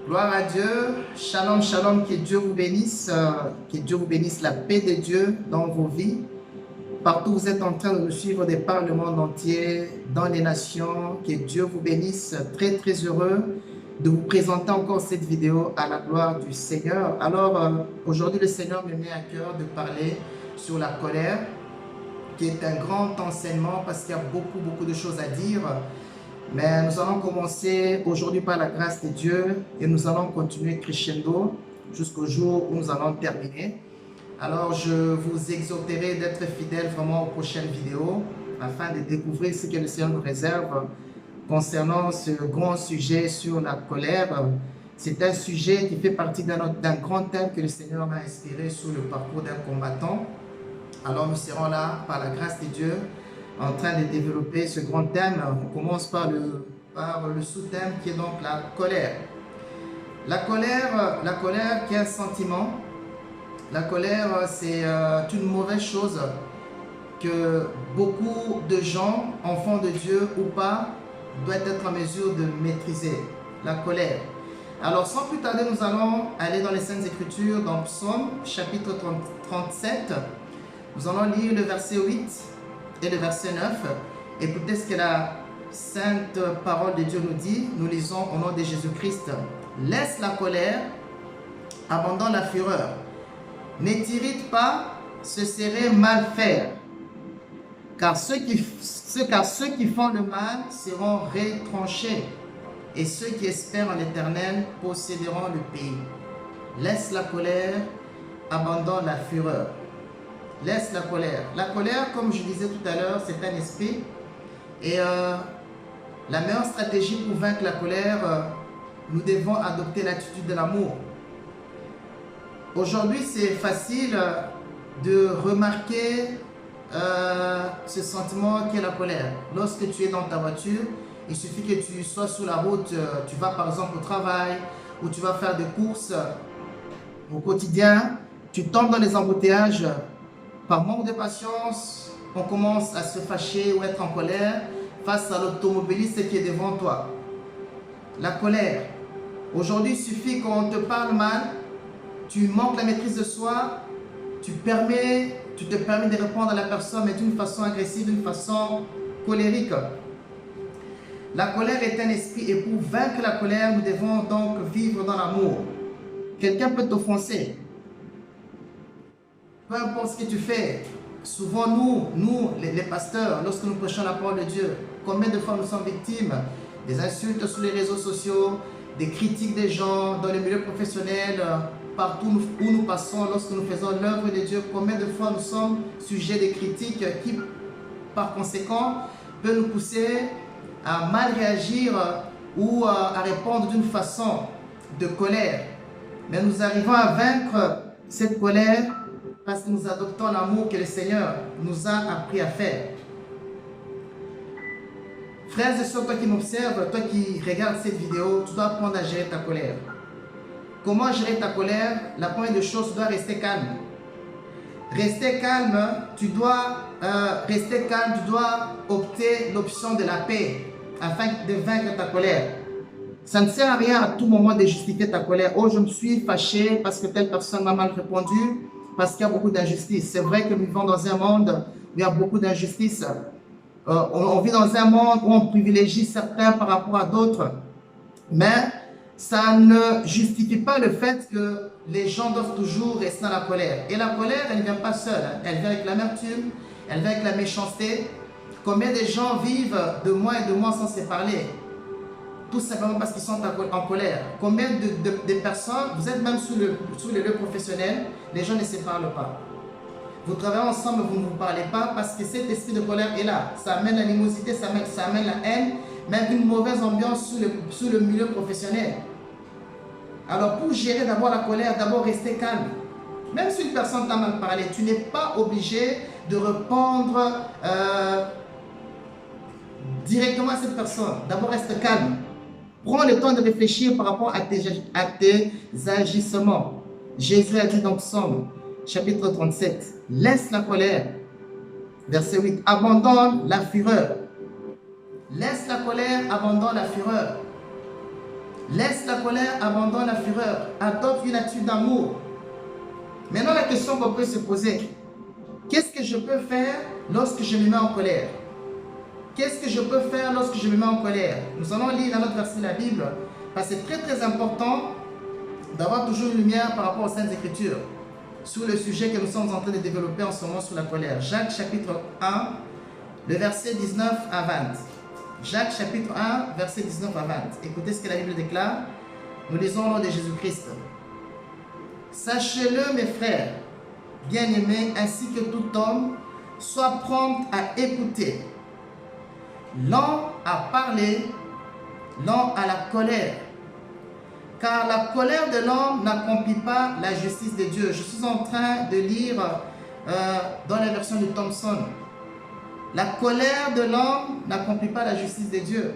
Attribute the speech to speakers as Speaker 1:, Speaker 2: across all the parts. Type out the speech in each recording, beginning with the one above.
Speaker 1: Gloire à Dieu. Shalom, shalom. Que Dieu vous bénisse. Que Dieu vous bénisse. La paix de Dieu dans vos vies. Partout où vous êtes en train de nous suivre des par le monde entier, dans les nations. Que Dieu vous bénisse. Très, très heureux de vous présenter encore cette vidéo à la gloire du Seigneur. Alors, aujourd'hui, le Seigneur me met à cœur de parler sur la colère, qui est un grand enseignement parce qu'il y a beaucoup de choses à dire. Mais nous allons commencer aujourd'hui par la grâce de Dieu et nous allons continuer crescendo jusqu'au jour où nous allons terminer. Alors, je vous exhorterai d'être fidèles vraiment aux prochaines vidéos afin de découvrir ce que le Seigneur nous réserve concernant ce grand sujet sur la colère. C'est un sujet qui fait partie d'un grand thème que le Seigneur m'a inspiré sur le parcours d'un combattant. Alors, nous serons là, par la grâce de Dieu, en train de développer ce grand thème. On commence par le sous-thème qui est donc la colère. La colère qui est un sentiment. La colère, c'est une mauvaise chose que beaucoup de gens, enfants de Dieu ou pas, doivent être en mesure de maîtriser. La colère. Alors, sans plus tarder, nous allons aller dans les Saintes Écritures, dans Psaume, chapitre 37. Nous allons lire le verset 8 et le verset 9. Écoutez ce que la sainte parole de Dieu nous dit. Nous lisons au nom de Jésus-Christ. Laisse la colère, abandonne la fureur. Ne t'irrite pas, ce serait mal faire. Car ceux qui font le mal seront retranchés. Et ceux qui espèrent en l'Éternel posséderont le pays. Laisse la colère, abandonne la fureur. Laisse la colère. La colère, comme je disais tout à l'heure, c'est un esprit. Et la meilleure stratégie pour vaincre la colère, nous devons adopter l'attitude de l'amour. Aujourd'hui, c'est facile de remarquer ce sentiment qu'est la colère. Lorsque tu es dans ta voiture, il suffit que tu sois sur la route, tu vas par exemple au travail, ou tu vas faire des courses au quotidien, tu tombes dans les embouteillages. Par manque de patience, on commence à se fâcher ou être en colère face à l'automobiliste qui est devant toi. La colère. Aujourd'hui, il suffit qu'on te parle mal, tu manques la maîtrise de soi, tu te permets de répondre à la personne, mais d'une façon agressive, d'une façon colérique. La colère est un esprit et pour vaincre la colère, nous devons donc vivre dans l'amour. Quelqu'un peut t'offenser. Peu importe ce que tu fais, souvent nous les pasteurs, lorsque nous prêchons la parole de Dieu, combien de fois nous sommes victimes des insultes sur les réseaux sociaux, des critiques des gens dans le milieu professionnel, partout où nous passons, lorsque nous faisons l'œuvre de Dieu, combien de fois nous sommes sujets des critiques qui, par conséquent, peuvent nous pousser à mal réagir ou à répondre d'une façon de colère. Mais nous arrivons à vaincre cette colère parce que nous adoptons l'amour que le Seigneur nous a appris à faire. Frères et sœurs, toi qui m'observes, toi qui regardes cette vidéo, tu dois apprendre à gérer ta colère. Comment gérer ta colère? La première des choses, tu dois rester calme. Rester calme, tu dois opter l'option de la paix afin de vaincre ta colère. Ça ne sert à rien à tout moment de justifier ta colère. Oh, je me suis fâché parce que telle personne m'a mal répondu, parce qu'il y a beaucoup d'injustice. C'est vrai que nous vivons dans un monde où il y a beaucoup d'injustice. On vit dans un monde où on privilégie certains par rapport à d'autres. Mais ça ne justifie pas le fait que les gens doivent toujours rester dans la colère. Et la colère, elle ne vient pas seule. Elle vient avec l'amertume, elle vient avec la méchanceté. Combien de gens vivent de mois et de mois sans se parler? Tout simplement parce qu'ils sont en colère. Combien de personnes, vous êtes même sur le lieu professionnel, les gens ne se parlent pas. Vous travaillez ensemble, vous ne vous parlez pas parce que cet esprit de colère est là. Ça amène l'animosité, ça amène la haine, même une mauvaise ambiance sur le milieu professionnel. Alors pour gérer d'abord la colère, d'abord rester calme. Même si une personne t'a mal parlé, tu n'es pas obligé de répondre directement à cette personne. D'abord reste calme. Prends le temps de réfléchir par rapport à tes agissements. Jésus a dit dans Psaume, chapitre 37, laisse la colère. Verset 8, abandonne la fureur. Laisse la colère, abandonne la fureur. Laisse la colère, abandonne la fureur. Adopte une attitude d'amour. Maintenant, la question qu'on peut se poser, qu'est-ce que je peux faire lorsque je me mets en colère? Qu'est-ce que je peux faire lorsque je me mets en colère? Nous allons lire dans notre verset de la Bible, parce que c'est très très important d'avoir toujours une lumière par rapport aux Saintes Écritures sur le sujet que nous sommes en train de développer en ce moment sur la colère. Jacques chapitre 1, le verset 19 à 20. Jacques chapitre 1, verset 19 à 20. Écoutez ce que la Bible déclare. Nous lisons au nom de Jésus-Christ. Sachez-le, mes frères, bien-aimés, ainsi que tout homme, soit prompt à écouter, lent à parler, lent à la colère. Car la colère de l'homme n'accomplit pas la justice de Dieu. Je suis en train de lire dans la version de Thompson. La colère de l'homme n'accomplit pas la justice de Dieu.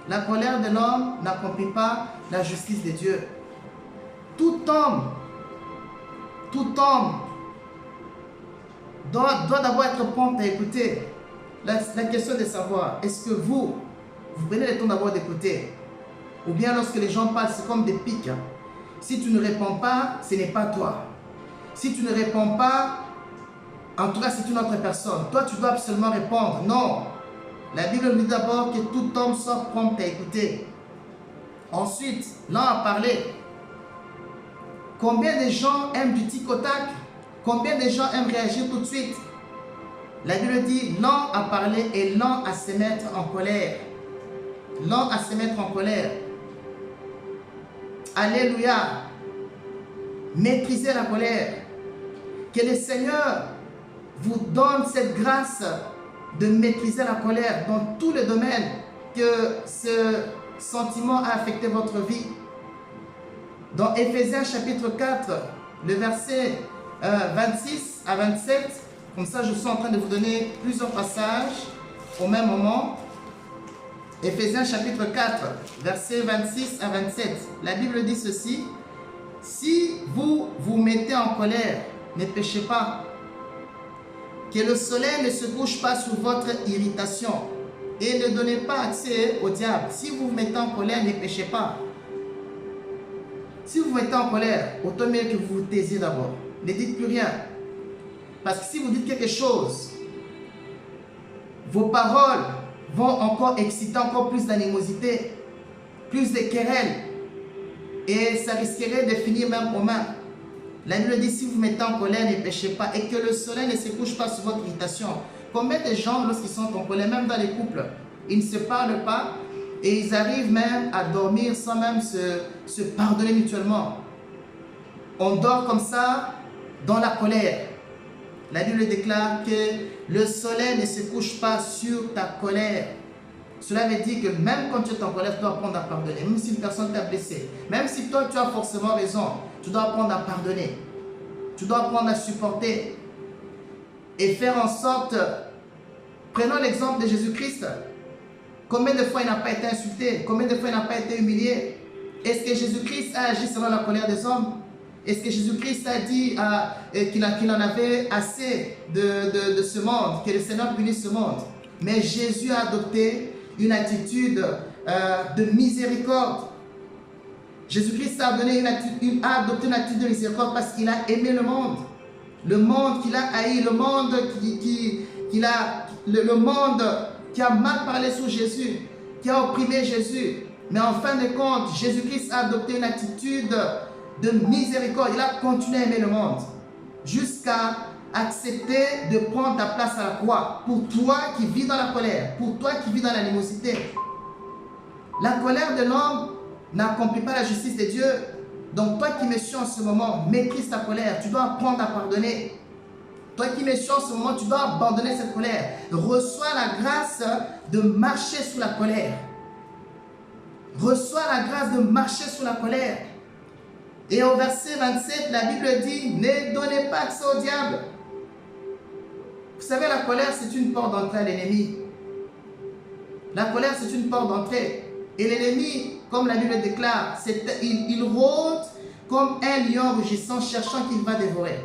Speaker 1: La colère de l'homme n'accomplit pas la justice de Dieu. Tout homme doit d'abord être prompt à écouter. La question de savoir, est-ce que vous prenez le temps d'abord d'écouter? Ou bien lorsque les gens parlent, c'est comme des pics. Si tu ne réponds pas, ce n'est pas toi. Si tu ne réponds pas, en tout cas c'est une autre personne. Toi, tu dois absolument répondre. Non. La Bible nous dit d'abord que tout homme soit prompt à écouter. Ensuite, lent à parler. Combien de gens aiment du tic au tac? Combien de gens aiment réagir tout de suite? La Bible dit lent à parler et lent à se mettre en colère. Lent à se mettre en colère. Alléluia. Maîtrisez la colère. Que le Seigneur vous donne cette grâce de maîtriser la colère dans tous les domaines que ce sentiment a affecté votre vie. Dans Éphésiens chapitre 4, le verset 26 à 27, comme ça je suis en train de vous donner plusieurs passages au même moment. Éphésiens chapitre 4, versets 26 à 27. La Bible dit ceci. Si vous vous mettez en colère, ne péchez pas. Que le soleil ne se couche pas sur votre irritation. Et ne donnez pas accès au diable. Si vous vous mettez en colère, ne péchez pas. Si vous vous mettez en colère, autant mieux que vous vous taisiez d'abord. Ne dites plus rien. Parce que si vous dites quelque chose, vos paroles vont encore exciter encore plus d'animosité, plus de querelles, et ça risquerait de finir même aux mains. La Bible dit, si vous mettez en colère, ne péchez pas, et que le soleil ne se couche pas sur votre irritation. Combien de gens, lorsqu'ils sont en colère, même dans les couples, ils ne se parlent pas, et ils arrivent même à dormir sans même se pardonner mutuellement. On dort comme ça, dans la colère. La Bible déclare que le soleil ne se couche pas sur ta colère. Cela veut dire que même quand tu es en colère, tu dois apprendre à pardonner. Même si une personne t'a blessé. Même si toi, tu as forcément raison. Tu dois apprendre à pardonner. Tu dois apprendre à supporter. Et faire en sorte... Prenons l'exemple de Jésus-Christ. Combien de fois il n'a pas été insulté? Combien de fois il n'a pas été humilié? Est-ce que Jésus-Christ a agi selon la colère des hommes? Est-ce que Jésus-Christ a dit qu'il en avait assez de ce monde, que le Seigneur punisse ce monde? Mais Jésus a adopté une attitude de miséricorde. Jésus-Christ a adopté une attitude de miséricorde parce qu'il a aimé le monde. Le monde qu'il a haï, le monde le monde qui a mal parlé sur Jésus, qui a opprimé Jésus. Mais en fin de compte, Jésus-Christ a adopté une attitude de miséricorde. Il a continué à aimer le monde jusqu'à accepter de prendre ta place à la croix pour toi qui vis dans la colère, pour toi qui vis dans l'animosité. La colère de l'homme n'accomplit pas la justice de Dieu. Donc toi qui me suis en ce moment, maîtrise ta colère. Tu dois apprendre à pardonner. Toi qui me suis en ce moment, tu dois abandonner cette colère. Reçois la grâce de marcher sous la colère. Reçois la grâce de marcher sous la colère. Et au verset 27, la Bible dit, ne donnez pas accès au diable. Vous savez, la colère, c'est une porte d'entrée à l'ennemi. La colère, c'est une porte d'entrée. Et l'ennemi, comme la Bible déclare, il rôde comme un lion rugissant, cherchant qu'il va dévorer.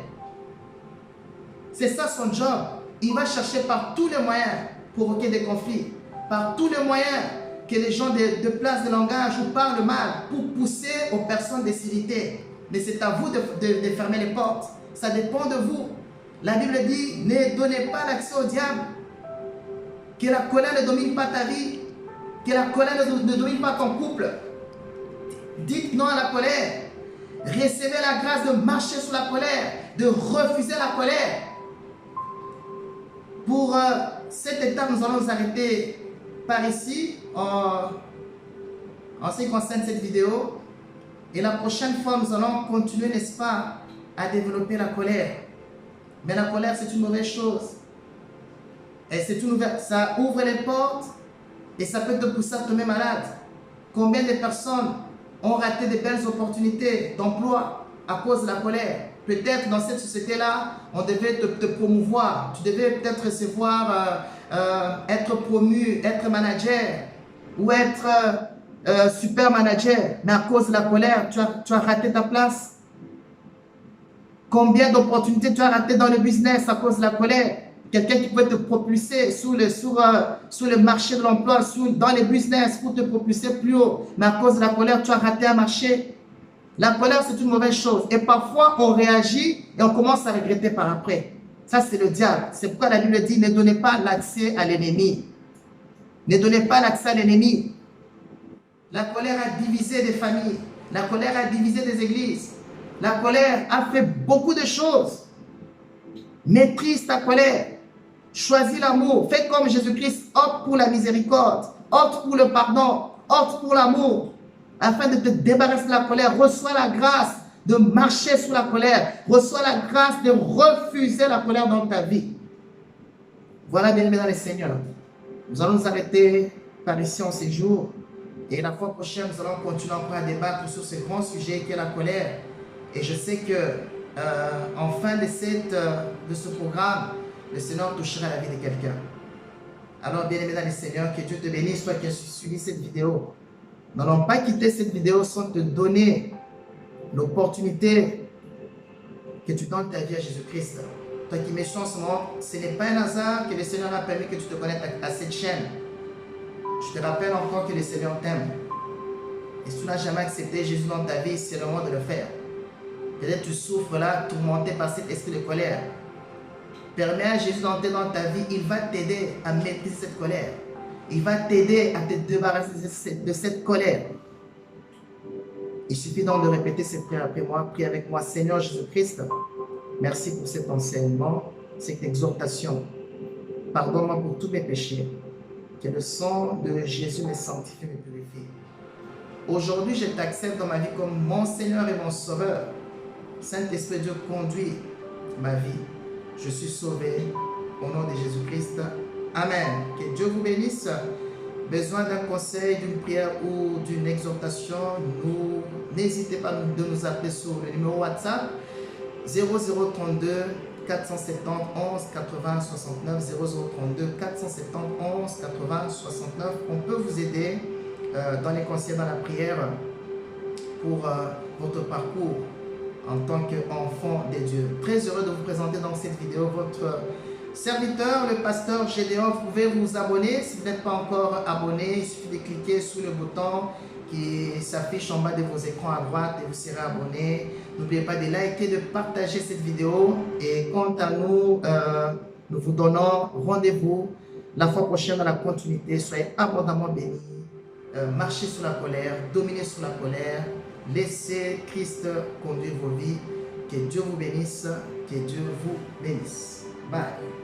Speaker 1: C'est ça son job. Il va chercher par tous les moyens pour provoquer des conflits. Par tous les moyens que les gens de place de langage vous parlent mal pour pousser aux personnes d'hostilité. Mais c'est à vous de fermer les portes. Ça dépend de vous. La Bible dit, ne donnez pas l'accès au diable. Que la colère ne domine pas ta vie. Que la colère ne domine pas ton couple. Dites non à la colère. Recevez la grâce de marcher sous la colère, de refuser la colère. Pour cette étape, nous allons nous arrêter par ici en ce qui concerne cette vidéo. Et la prochaine fois, nous allons continuer, n'est-ce pas, à développer la colère. Mais la colère, c'est une mauvaise chose. Et ça ouvre les portes et ça peut te pousser à tomber malade. Combien de personnes ont raté de belles opportunités d'emploi à cause de la colère? Peut-être dans cette société-là, on devait te promouvoir. Tu devais peut-être recevoir, être promu, être manager ou être super manager. Mais à cause de la colère, tu as raté ta place. Combien d'opportunités tu as raté dans le business à cause de la colère? Quelqu'un qui peut te propulser sur le marché de l'emploi, dans les business pour te propulser plus haut. Mais à cause de la colère, tu as raté un marché. La colère, c'est une mauvaise chose. Et parfois, on réagit et on commence à regretter par après. Ça, c'est le diable. C'est pourquoi la Bible dit, ne donnez pas l'accès à l'ennemi. Ne donnez pas l'accès à l'ennemi. La colère a divisé des familles. La colère a divisé des églises. La colère a fait beaucoup de choses. Maîtrise ta colère. Choisis l'amour. Fais comme Jésus-Christ. Opte pour la miséricorde. Opte pour le pardon. Opte pour l'amour. Afin de te débarrasser de la colère. Reçois la grâce de marcher sous la colère. Reçois la grâce de refuser la colère dans ta vie. Voilà, bien-aimés dans le Seigneur. Nous allons nous arrêter par ici en ces jours. Et la fois prochaine, nous allons continuer encore à débattre sur ce grand sujet qui est la colère. Et je sais que en fin de ce programme, le Seigneur touchera la vie de quelqu'un. Alors, bien-aimés dans le Seigneur, que Dieu te bénisse, toi qui as suivi cette vidéo. N'allons pas quitter cette vidéo sans te donner l'opportunité que tu donnes ta vie à Jésus-Christ. Toi qui me suis en ce moment, ce n'est pas un hasard que le Seigneur a permis que tu te connectes à cette chaîne. Je te rappelle encore que le Seigneur t'aime. Et si tu n'as jamais accepté Jésus dans ta vie, c'est le moment de le faire. Peut-être tu souffres là, tourmenté par cet esprit de colère. Permets à Jésus d'entrer dans ta vie, il va t'aider à maîtriser cette colère. Il va t'aider à te débarrasser de cette colère. Il suffit donc de répéter cette prière après moi. Prie avec moi, Seigneur Jésus-Christ. Merci pour cet enseignement, cette exhortation. Pardonne-moi pour tous mes péchés. Que le sang de Jésus me sanctifie, me purifie. Aujourd'hui, je t'accepte dans ma vie comme mon Seigneur et mon Sauveur. Saint-Esprit Dieu, conduit ma vie. Je suis sauvé au nom de Jésus-Christ. Amen. Que Dieu vous bénisse. Besoin d'un conseil, d'une prière ou d'une exhortation, n'hésitez pas de nous appeler sur le numéro WhatsApp 0032 471 80 69 0032 471 80 69. On peut vous aider dans les conseils, dans la prière pour votre parcours en tant qu'enfant de Dieu. Très heureux de vous présenter dans cette vidéo votre serviteur, le pasteur Gédéon. Vous pouvez vous abonner si vous n'êtes pas encore abonné. Il suffit de cliquer sur le bouton qui s'affiche en bas de vos écrans à droite et vous serez abonné. N'oubliez pas de liker, de partager cette vidéo. Et quant à nous, nous vous donnons rendez-vous la fois prochaine dans la continuité. Soyez abondamment bénis. Marchez sous la colère, dominez sous la colère. Laissez Christ conduire vos vies. Que Dieu vous bénisse. Que Dieu vous bénisse. Bye.